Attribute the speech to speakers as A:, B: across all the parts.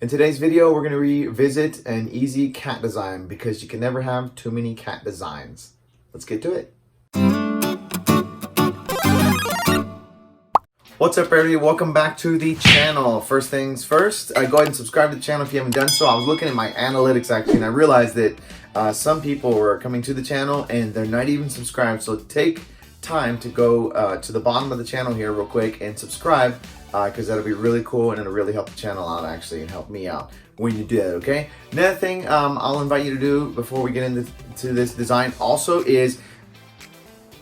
A: In today's video, we're going to revisit an easy cat design because you can never have too many cat designs. Let's get to it. What's up, everybody? Welcome back to the channel. First things first, go ahead and subscribe to the channel if you haven't done so. I was looking at my analytics actually, and I realized that some people were coming to the channel and they're not even subscribed. So take time to go to the bottom of the channel here real quick and subscribe, because that'll be really cool and it'll really help the channel out actually and help me out when you do that, okay? Another thing I'll invite you to do before we get into this design also is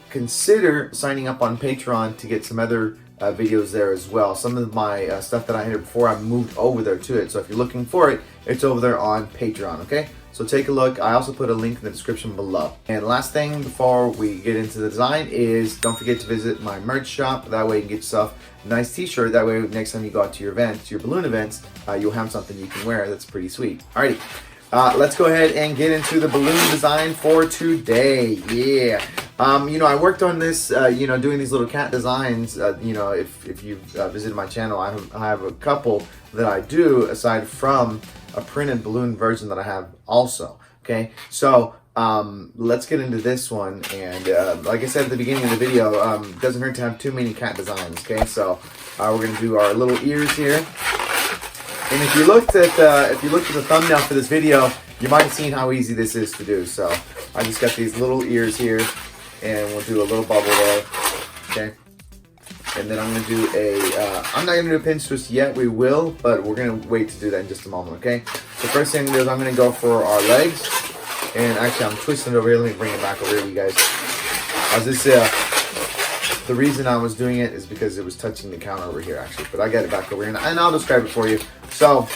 A: consider signing up on Patreon to get some other videos there as well. Some of my stuff that I had before, I've moved over there to it. So if you're looking for it, it's over there on Patreon, okay? So take a look. I also put a link in the description below. And last thing before we get into the design is don't forget to visit my merch shop. That way you can get yourself a nice t-shirt. That way next time you go out to your events, your balloon events, you'll have something you can wear that's pretty sweet. Alrighty, let's go ahead and get into the balloon design for today. Yeah. You know, I worked on this, you know, doing these little cat designs. You know, if you've visited my channel, I have a couple that I do aside from a printed balloon version that I have also. Okay, so let's get into this one. And like I said at the beginning of the video, it doesn't hurt to have too many cat designs. Okay, so we're gonna do our little ears here. And if you looked at the thumbnail for this video, you might have seen how easy this is to do. So I just got these little ears here, and we'll do a little bubble there. Okay. And then I'm going to do I'm not going to do a pinch twist yet. We will, but we're going to wait to do that in just a moment, okay? The first thing I'm going to do is I'm going to go for our legs. And actually, I'm twisting it over here. Let me bring it back over here, you guys. The reason I was doing it is because it was touching the counter over here, actually. But I got it back over here, and I'll describe it for you. So,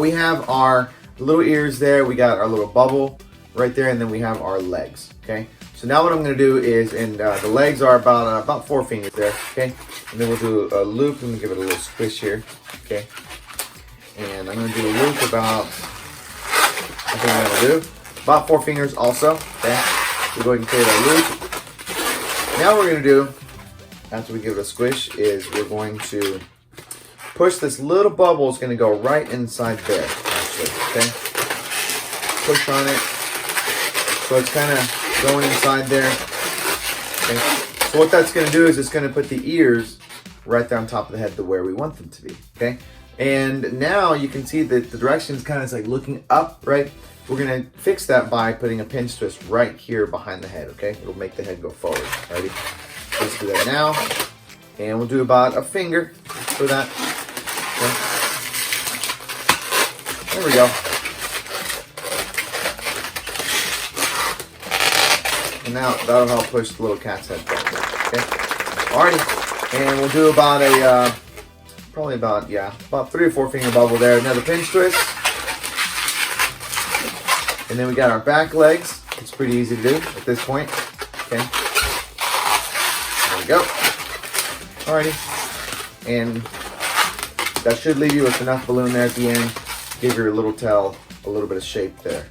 A: we have our little ears there. We got our little bubble right there, and then we have our legs, okay? So now what I'm going to do is, and the legs are about 4 fingers there, okay? And then we'll do a loop. Let me give it a little squish here, okay? And I'm going to do a loop about, I think I'm going to do about 4 fingers also, okay? So go ahead and create our loop. Now what we're going to do, after we give it a squish, is we're going to push this little bubble. It's going to go right inside there, actually, okay? Push on it. So it's kind of going inside there. Okay. So what that's going to do is it's going to put the ears right there on top of the head to where we want them to be. Okay. And now you can see that the direction is kind of like looking up, right? We're going to fix that by putting a pinch twist right here behind the head. Okay. It'll make the head go forward. Ready? Let's do that now. And we'll do about a finger for that. Okay. There we go. And now that'll help push the little cat's head forward. Okay. Alrighty. And we'll do about a, probably about 3 or 4 finger bubble there. Another pinch twist. And then we got our back legs. It's pretty easy to do at this point. Okay. There we go. Alrighty. And that should leave you with enough balloon there at the end. Give your little tail a little bit of shape there.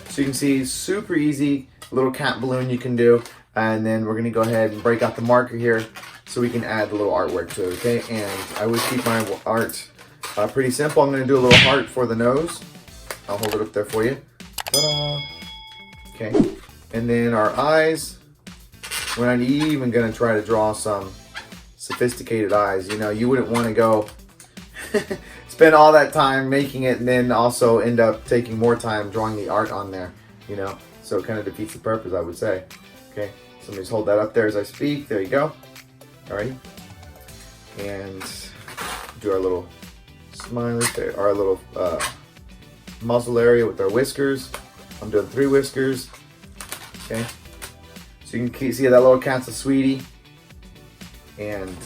A: So you can see, super easy little cat balloon you can do. And then we're going to go ahead and break out the marker here so we can add a little artwork to it, okay? And I always keep my art pretty simple. I'm going to do a little heart for the nose. I'll hold it up there for you. Ta-da! Okay. And then our eyes. We're not even going to try to draw some sophisticated eyes. You know, you wouldn't want to go spend all that time making it and then also end up taking more time drawing the art on there, you know? So it kind of defeats the purpose, I would say. Okay, so let me just hold that up there as I speak. There you go. Alrighty. And do our little smiley there, our little muzzle area with our whiskers. I'm doing 3 whiskers. Okay. So you can see that little cat's a sweetie. And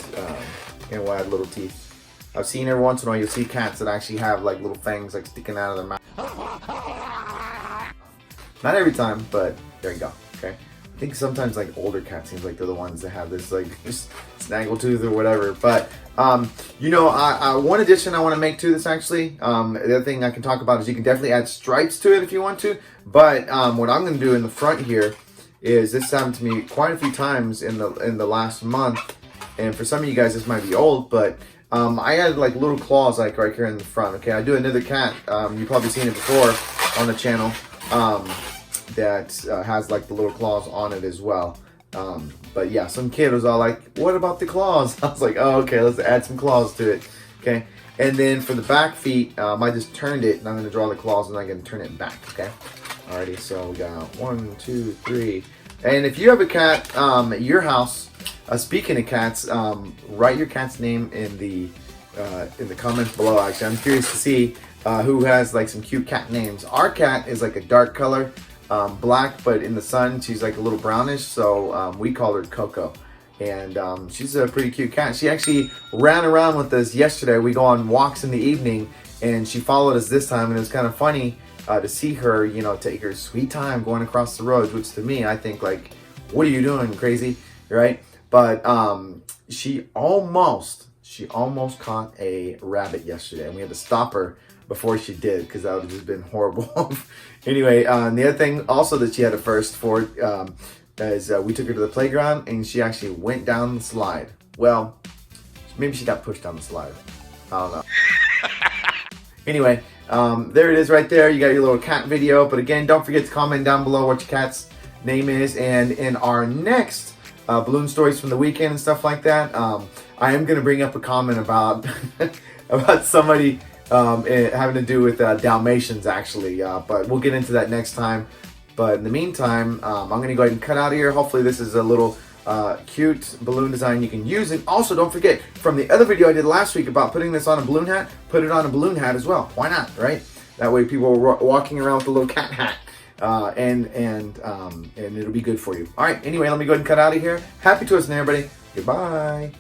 A: we'll add little teeth. I've seen every once in a while, you'll see cats that actually have like little fangs like sticking out of their mouth. Not every time, but there you go, okay? I think sometimes like older cats seems like they're the ones that have this like just snaggletooth or whatever. But you know, one addition I want to make to this actually, the other thing I can talk about is you can definitely add stripes to it if you want to. But what I'm going to do in the front here is, this happened to me quite a few times in the last month, and for some of you guys this might be old, but I had like little claws like right here in the front. Okay, I do another cat. You've probably seen it before on the channel. That has like the little claws on it as well. But yeah, some kid was all like, "What about the claws?" I was like, "Oh, okay, let's add some claws to it." Okay, and then for the back feet, I just turned it, and I'm gonna draw the claws, and I'm gonna turn it back. Okay. Alrighty, so we got 1, 2, 3. And if you have a cat at your house, speaking of cats, write your cat's name in the comments below. Actually, I'm curious to see who has like some cute cat names. Our cat is like a dark color, black, but in the sun she's like a little brownish. So we call her Coco, and she's a pretty cute cat. She actually ran around with us yesterday. We go on walks in the evening, and she followed us this time, and it was kind of funny. To see her, you know, take her sweet time going across the roads, which to me, I think like, what are you doing, crazy, right? But she almost caught a rabbit yesterday, and we had to stop her before she did, because that would have just been horrible. Anyway, the other thing also that she had a first for is we took her to the playground, and she actually went down the slide. Well, maybe she got pushed down the slide. I don't know. Anyway, there it is right there. You got your little cat video. But again, don't forget to comment down below what your cat's name is. And in our next balloon stories from the weekend and stuff like that, I am going to bring up a comment about about somebody having to do with Dalmatians, actually. But we'll get into that next time. But in the meantime, I'm going to go ahead and cut out of here. Hopefully this is a little cute balloon design you can use. And also don't forget, from the other video I did last week about putting this on a balloon hat, put it on a balloon hat as well. Why not, right? That way people are walking around with a little cat hat, and it'll be good for you. All right, anyway, let me go ahead and cut out of here. Happy twisting, everybody. Goodbye.